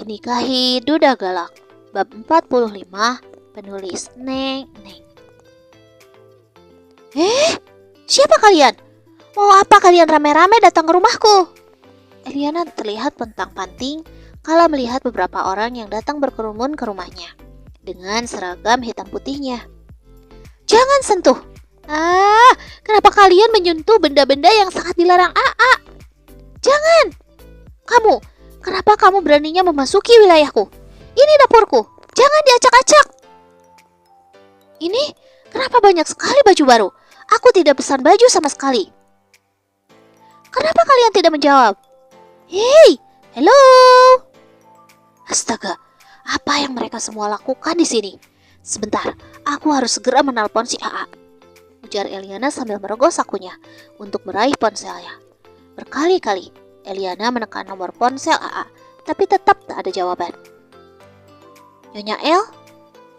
Dinikahi Duda Galak. Bab 45. Penulis Neng. Siapa kalian? Mau apa kalian rame-rame datang ke rumahku? Eliana terlihat pontang-panting kala melihat beberapa orang yang datang berkerumun ke rumahnya dengan seragam hitam putihnya. Jangan sentuh! Kenapa kalian menyentuh benda-benda yang sangat dilarang AA? Jangan! Kenapa kamu beraninya memasuki wilayahku? Ini dapurku, jangan diacak-acak! Ini, kenapa banyak sekali baju baru? Aku tidak pesan baju sama sekali. Kenapa kalian tidak menjawab? Hei, hello! Astaga, apa yang mereka semua lakukan di sini? Sebentar, aku harus segera menelpon si AA. Ujar Eliana sambil merogoh sakunya untuk meraih ponselnya. Berkali-kali Eliana menekan nomor ponsel AA, tapi tetap tak ada jawaban. Nyonya El?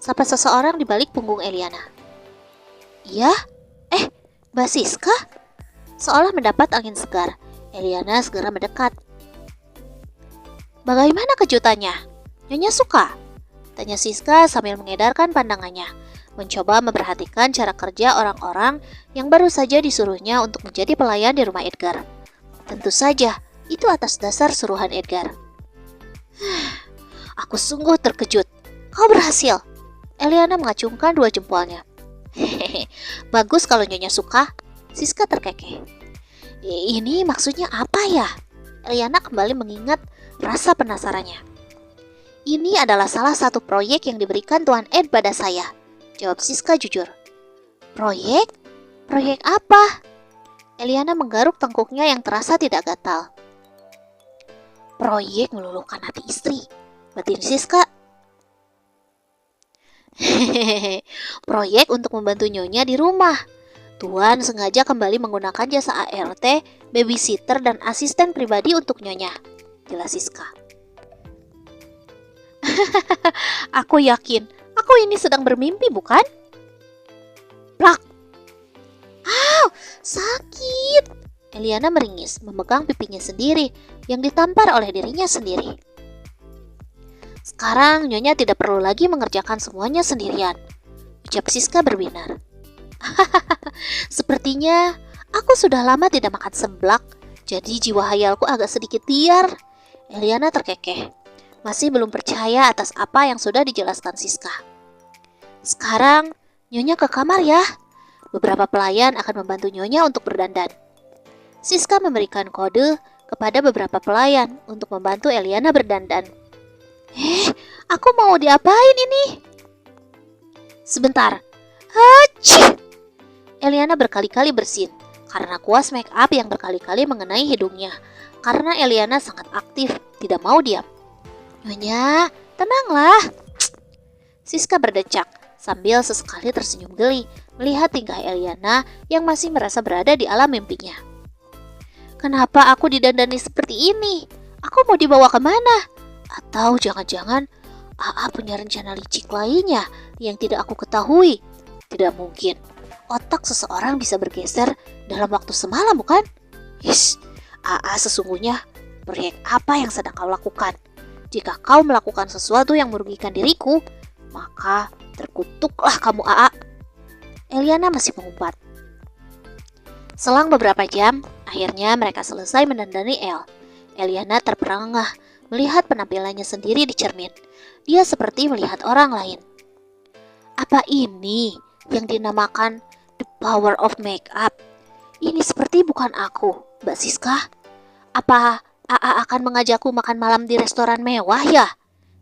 Sapa seseorang di balik punggung Eliana. Iya? Mbak Siska? Seolah mendapat angin segar, Eliana segera mendekat. Bagaimana kejutannya? Nyonya suka? Tanya Siska sambil mengedarkan pandangannya, mencoba memperhatikan cara kerja orang-orang yang baru saja disuruhnya untuk menjadi pelayan di rumah Edgar. Tentu saja, itu atas dasar suruhan Edgar. Aku sungguh terkejut. Kau berhasil. Eliana mengacungkan dua jempolnya. Hehehe, bagus kalau Nyonya suka. Siska terkekeh. Ini maksudnya apa ya? Eliana kembali mengingat rasa penasarannya. Ini adalah salah satu proyek yang diberikan Tuan Ed pada saya. Jawab Siska jujur. Proyek? Proyek apa? Eliana menggaruk tengkuknya yang terasa tidak gatal. Proyek meluluhkan hati istri. Batin Siska. Hehehe, proyek untuk membantu Nyonya di rumah. Tuan sengaja kembali menggunakan jasa ART, babysitter, dan asisten pribadi untuk Nyonya. Jelas Siska. Aku yakin, aku ini sedang bermimpi, bukan? Plak! Sakit! Eliana meringis, memegang pipinya sendiri yang ditampar oleh dirinya sendiri. Sekarang Nyonya tidak perlu lagi mengerjakan semuanya sendirian. Ucap Siska berbinar. Sepertinya aku sudah lama tidak makan seblak, jadi jiwa hayalku agak sedikit liar. Eliana terkekeh, masih belum percaya atas apa yang sudah dijelaskan Siska. Sekarang Nyonya ke kamar ya. Beberapa pelayan akan membantu Nyonya untuk berdandan. Siska memberikan kode kepada beberapa pelayan untuk membantu Eliana berdandan. Aku mau diapain ini? Sebentar. Hacih! Eliana berkali-kali bersin karena kuas make up yang berkali-kali mengenai hidungnya. Karena Eliana sangat aktif, tidak mau diam. Nyonya, tenanglah. Siska berdecak sambil sesekali tersenyum geli melihat tingkah Eliana yang masih merasa berada di alam mimpinya. Kenapa aku didandani seperti ini? Aku mau dibawa kemana? Atau jangan-jangan AA punya rencana licik lainnya yang tidak aku ketahui? Tidak mungkin. Otak seseorang bisa bergeser dalam waktu semalam, bukan? AA sesungguhnya proyek apa yang sedang kau lakukan? Jika kau melakukan sesuatu yang merugikan diriku, maka terkutuklah kamu AA. Eliana masih mengumpat. Selang beberapa jam, akhirnya mereka selesai mendandani El. Eliana terperangah melihat penampilannya sendiri di cermin. Dia seperti melihat orang lain. Apa ini yang dinamakan the power of makeup? Ini seperti bukan aku, Mbak Siska. Apa AA akan mengajakku makan malam di restoran mewah ya?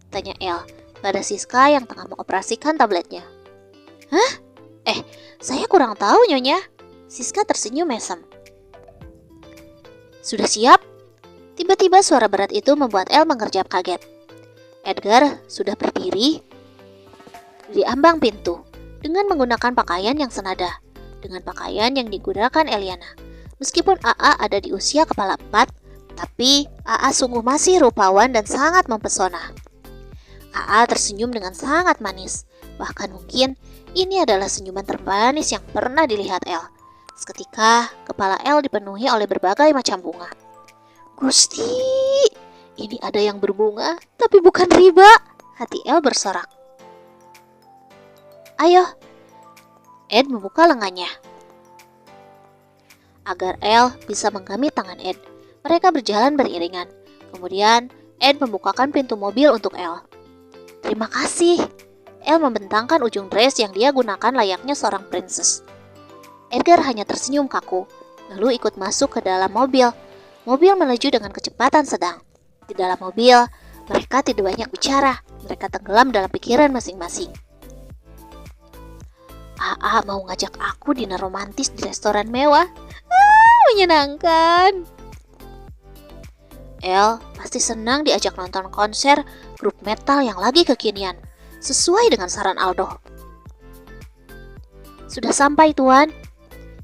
Tanya El pada Siska yang tengah mengoperasikan tabletnya. Hah? Saya kurang tahu, Nyonya. Siska tersenyum mesem. Sudah siap? Tiba-tiba suara berat itu membuat El mengerjap kaget. Edgar sudah berdiri di ambang pintu dengan menggunakan pakaian yang senada dengan pakaian yang digunakan Eliana. Meskipun AA ada di usia kepala 4, tapi AA sungguh masih rupawan dan sangat mempesona. AA tersenyum dengan sangat manis. Bahkan mungkin ini adalah senyuman termanis yang pernah dilihat El. Seketika, kepala El dipenuhi oleh berbagai macam bunga. Gusti, Ini ada yang berbunga, tapi bukan riba. Hati El bersorak. Ayo. Ed membuka lengannya. Agar El bisa menggenggam tangan Ed, mereka berjalan beriringan. Kemudian, Ed membukakan pintu mobil untuk El. Terima kasih. El membentangkan ujung dress yang dia gunakan layaknya seorang princess. Edgar hanya tersenyum kaku, lalu ikut masuk ke dalam mobil. Mobil melaju dengan kecepatan sedang. Di dalam mobil, mereka tidak banyak bicara. Mereka tenggelam dalam pikiran masing-masing. AA mau ngajak aku dinner romantis di restoran mewah. Menyenangkan. El pasti senang diajak nonton konser grup metal yang lagi kekinian, sesuai dengan saran Aldo. Sudah sampai, Tuan.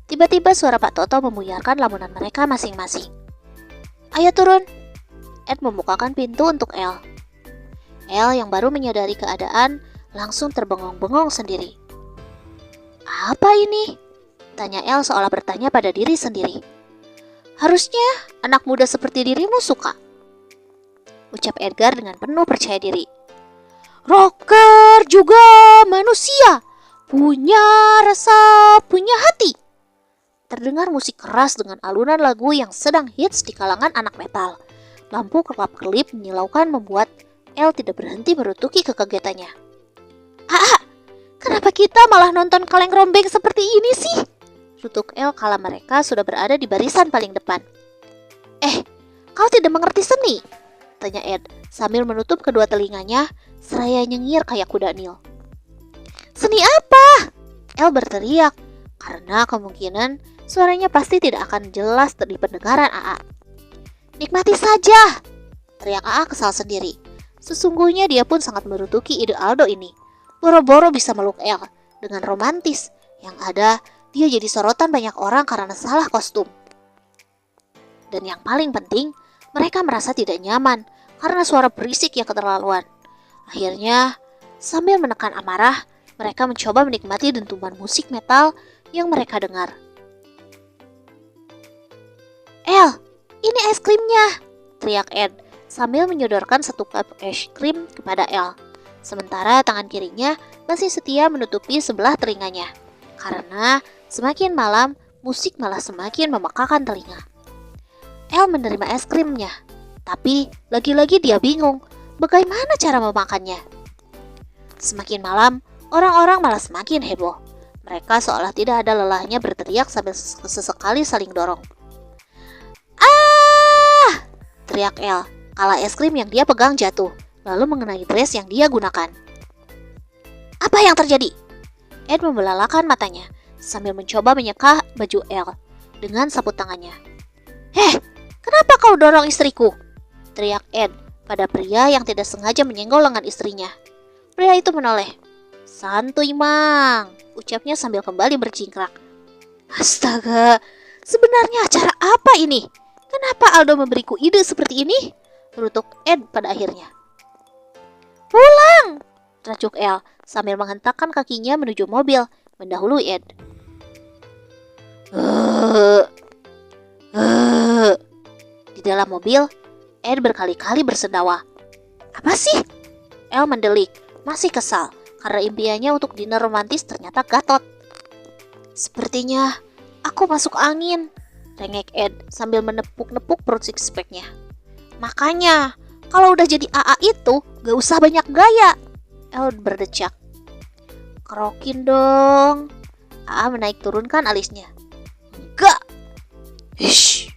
Tiba-tiba suara Pak Toto membuyarkan lamunan mereka masing-masing. Ayo turun. Ed membukakan pintu untuk El. El yang baru menyadari keadaan langsung terbengong-bengong sendiri. Apa ini? Tanya El seolah bertanya pada diri sendiri. Harusnya anak muda seperti dirimu suka, ucap Edgar dengan penuh percaya diri. Rocker juga manusia, punya rasa, punya hati. Terdengar musik keras dengan alunan lagu yang sedang hits di kalangan anak metal. Lampu kelap-kelip menyilaukan membuat El tidak berhenti merutuki kekagetannya. Kenapa kita malah nonton kaleng rombeng seperti ini sih? Rutuk El kala mereka sudah berada di barisan paling depan. Kau tidak mengerti seni? Tanya Ed sambil menutup kedua telinganya seraya nyengir kayak kuda Nil. Seni apa? El berteriak karena kemungkinan suaranya pasti tidak akan jelas di pendengaran AA. Nikmati saja, teriak AA kesal sendiri. Sesungguhnya dia pun sangat merutuki ide Aldo ini. Boro-boro bisa meluk El dengan romantis. Yang ada, dia jadi sorotan banyak orang karena salah kostum. Dan yang paling penting, mereka merasa tidak nyaman karena suara berisik yang keterlaluan. Akhirnya, sambil menekan amarah, mereka mencoba menikmati dentuman musik metal yang mereka dengar. El, ini es krimnya, teriak Ed sambil menyodorkan satu cup es krim kepada El. Sementara tangan kirinya masih setia menutupi sebelah telinganya. Karena semakin malam, musik malah semakin memekakan telinga. El menerima es krimnya, tapi lagi-lagi dia bingung bagaimana cara memakannya. Semakin malam, orang-orang malah semakin heboh. Mereka seolah tidak ada lelahnya berteriak sambil sesekali saling dorong. Teriak El, kala es krim yang dia pegang jatuh, lalu mengenai dress yang dia gunakan. Apa yang terjadi? Ed membelalakan matanya sambil mencoba menyeka baju El dengan sapu tangannya. Kenapa kau dorong istriku? Teriak Ed pada pria yang tidak sengaja menyenggol lengan istrinya. Pria itu menoleh. Santuy mang, ucapnya sambil kembali bercingkrak. Astaga, sebenarnya acara apa ini? Kenapa Aldo memberiku ide seperti ini? Rutuk Ed pada akhirnya. Pulang, racuk El sambil menghentakkan kakinya menuju mobil, mendahului Ed. Di dalam mobil, Ed berkali-kali bersendawa. Apa sih? El mendelik, masih kesal karena impiannya untuk dinner romantis ternyata gatot. Sepertinya aku masuk angin, rengek Ed sambil menepuk-nepuk perut six-packnya. Makanya, kalau udah jadi AA itu, gak usah banyak gaya, El berdecak. Kerokin dong. AA menaik turunkan alisnya. Enggak. Hish.